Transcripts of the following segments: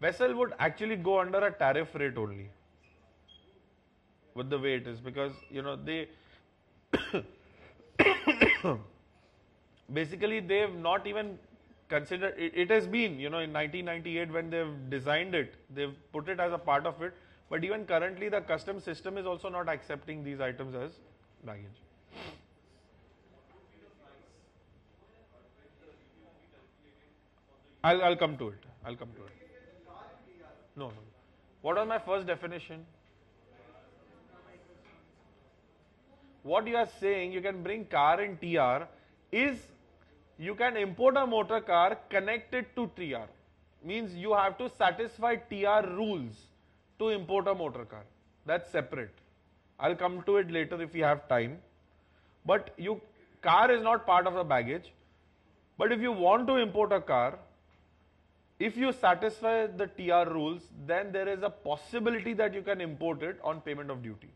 Vessel would actually go under a tariff rate only with the way it is, because they basically they've not even considered it has been in 1998 when they've designed it, they've put it as a part of it, but even currently the customs system is also not accepting these items as baggage. I'll come to it. I'll come to it. No. What was my first definition? What you are saying, you can bring car in TR, is you can import a motor car connected to TR. Means you have to satisfy TR rules to import a motor car. That's separate. I'll come to it later if we have time. But car is not part of the baggage. But if you want to import a car, if you satisfy the TR rules, then there is a possibility that you can import it on payment of duty.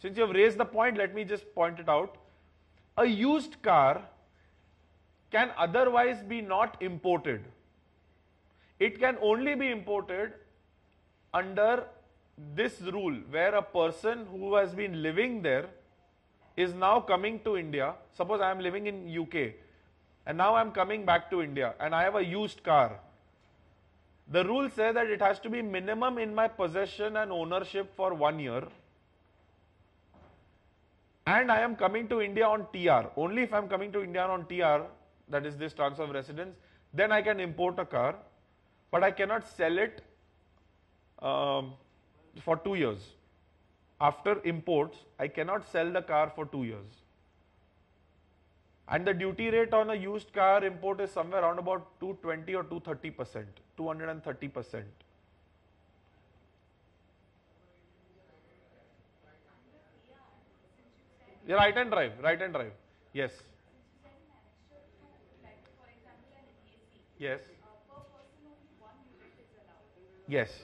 Since you have raised the point, let me just point it out. A used car can otherwise be not imported. It can only be imported under this rule, where a person who has been living there is now coming to India. Suppose I am living in UK and now I am coming back to India and I have a used car. The rule says that it has to be minimum in my possession and ownership for 1 year. And I am coming to India on TR. Only if I am coming to India on TR, that is this transfer of residence, then I can import a car. But I cannot sell it for 2 years. After imports, I cannot sell the car for 2 years. And the duty rate on a used car import is somewhere around about 220 or 230%, 230%. Yeah, right and drive. Yes. Yes. Yes.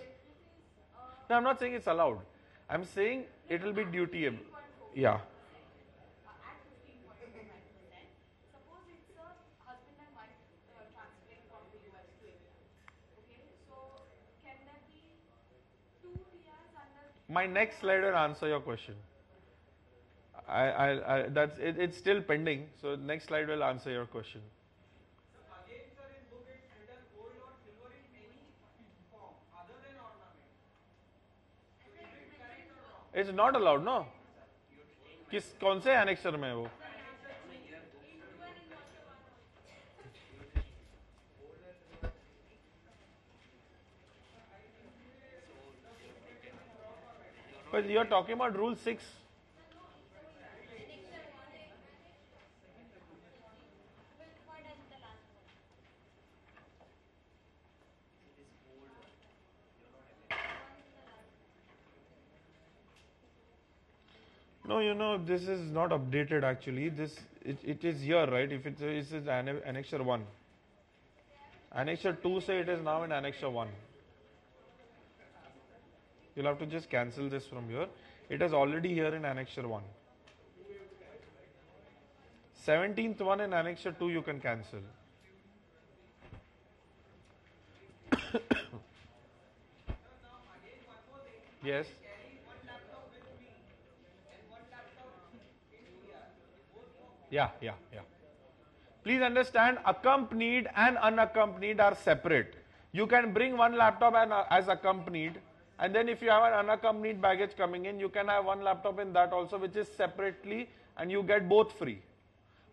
No, I'm not saying it's allowed. I'm saying it will be dutiable. Yeah. My next slide will answer your question. It's still pending. So next slide will answer your question. Again, sir, in book it's written gold or silver in any form other than ornament. So is it correct or wrong? It's not allowed, no? कौन से annexure में है वो? But you are talking about Rule 6. No, this is not updated actually. It is here, right? If it is Annexure 1. Annexure 2 say it is now in Annexure 1. You'll have to just cancel this from here. It is already here in Annexure 1. 17th one in Annexure 2 you can cancel. Yes. Yeah. Please understand, accompanied and unaccompanied are separate. You can bring one laptop as accompanied, and then if you have an unaccompanied baggage coming in, you can have one laptop in that also, which is separately, and you get both free.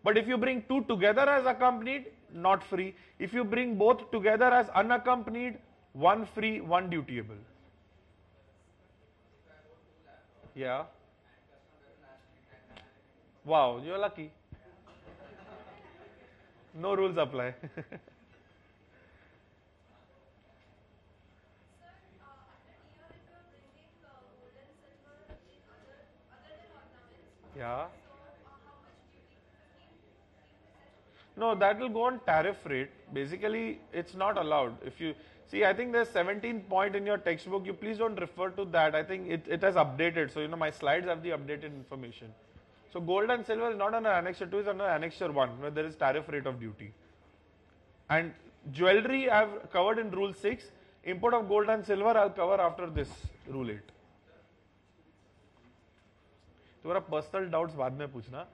But if you bring two together as accompanied, not free. If you bring both together as unaccompanied, one free, one dutiable. Yeah. Wow, you're lucky. No rules apply. Yeah. No, that will go on tariff rate. Basically, it's not allowed. If you see, I think there's 17th point in your textbook. You please don't refer to that. I think it has updated. So, my slides have the updated information. So, gold and silver is not under Annexure 2, it's under Annexure 1, where there is tariff rate of duty. And jewelry I have covered in Rule 6. Import of gold and silver I'll cover after this rule 8. तुम्हारा personal doubts बाद में पूछना.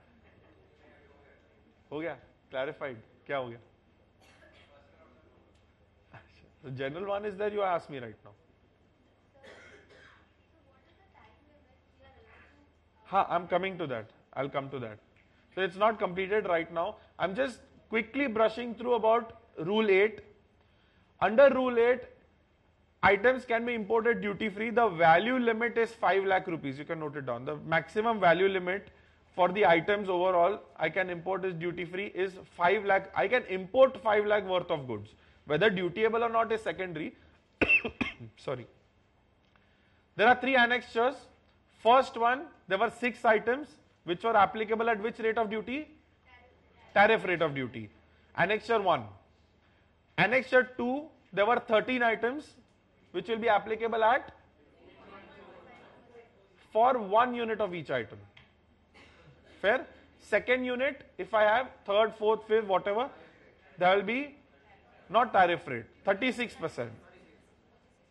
हो गया? Clarified? क्या हो गया? The general one is there. You ask me right now. I'm coming to that. I'll come to that. So it's not completed right now. I'm just quickly brushing through about Rule 8. Under Rule 8, items can be imported duty free. The value limit is 5 lakh rupees. You can note it down. The maximum value limit for the items overall I can import is duty free is 5 lakh. I can import 5 lakh worth of goods. Whether dutiable or not is secondary. Sorry. There are 3 annexures. First one, there were 6 items which were applicable at which rate of duty? Tariff rate of duty. Annexure 1. Annexure 2, there were 13 items which will be applicable at for 1 unit of each item. Fair? Second unit, if I have third, fourth, fifth, whatever, there will be not tariff rate, 36%.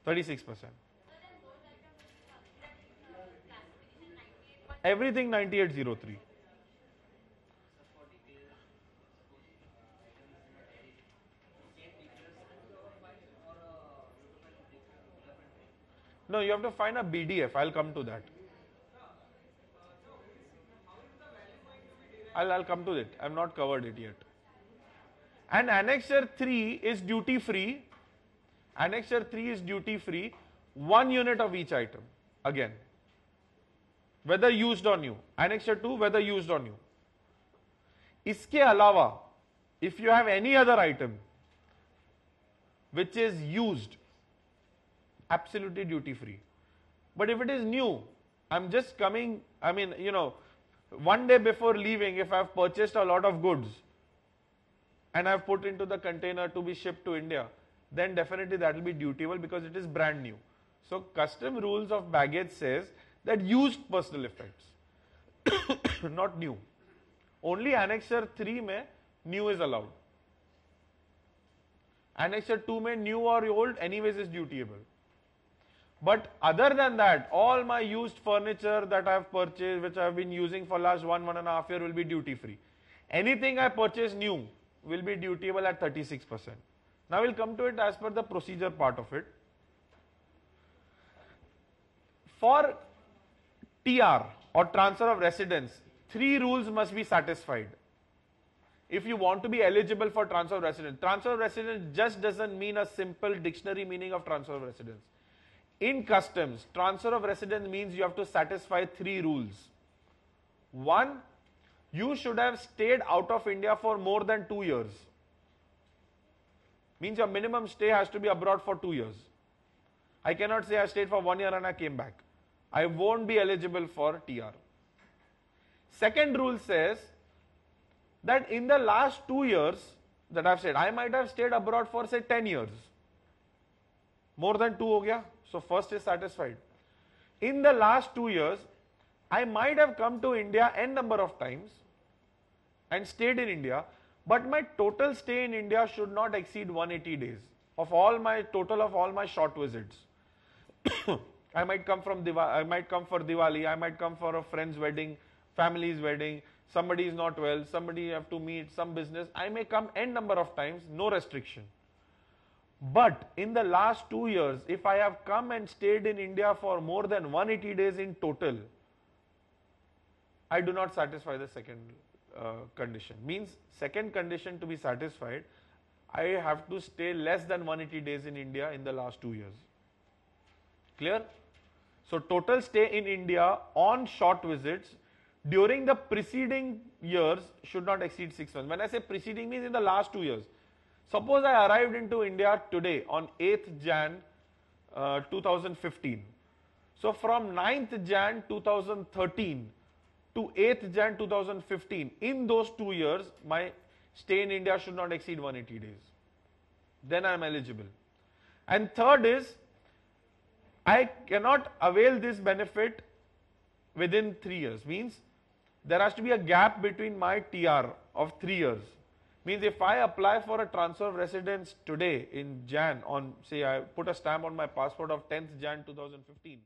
36%. Everything 9803. No, you have to find a BDF. I'll come to that. I'll come to it. I've not covered it yet. And Annexure 3 is duty free. Annexure 3 is duty free. 1 unit of each item. Again. Whether used or new. Annexure 2, whether used or new. Iske alawa, if you have any other item which is used, absolutely duty free. But if it is new, I'm just coming, one day before leaving, if I've purchased a lot of goods and I've put into the container to be shipped to India, then definitely that will be dutiable because it is brand new. So custom rules of baggage says that used personal effects, not new. Only Annexure 3 mein new is allowed. Annexure 2 mein new or old anyways is dutiable. But other than that, all my used furniture that I have purchased, which I have been using for last 1.5 years will be duty free. Anything I purchase new will be dutiable at 36%. Now we'll come to it as per the procedure part of it. For TR or transfer of residence, 3 rules must be satisfied. If you want to be eligible for transfer of residence just doesn't mean a simple dictionary meaning of transfer of residence. In customs, transfer of residence means you have to satisfy 3 rules. 1, you should have stayed out of India for more than 2 years. Means your minimum stay has to be abroad for 2 years. I cannot say I stayed for 1 year and I came back. I won't be eligible for TR. Second rule says that in the last 2 years that I've said, I might have stayed abroad for say 10 years. More than 2 ho gaya. So first is satisfied. In the last 2 years, I might have come to India n number of times and stayed in India, but my total stay in India should not exceed 180 days of all my short visits. I might come for Diwali, I might come for a friend's wedding, family's wedding, somebody is not well, somebody have to meet, some business. I may come n number of times, no restriction. But in the last 2 years, if I have come and stayed in India for more than 180 days in total, I do not satisfy the second condition. Means second condition to be satisfied, I have to stay less than 180 days in India in the last 2 years. Clear? So total stay in India on short visits during the preceding years should not exceed 6 months. When I say preceding means in the last 2 years. Suppose I arrived into India today on 8th Jan 2015. So from 9th Jan 2013 to 8th Jan 2015, in those 2 years, my stay in India should not exceed 180 days. Then I am eligible. And third is, I cannot avail this benefit within 3 years. Means there has to be a gap between my TR of 3 years. Means if I apply for a transfer of residence today in Jan, on say I put a stamp on my passport of 10th Jan 2015,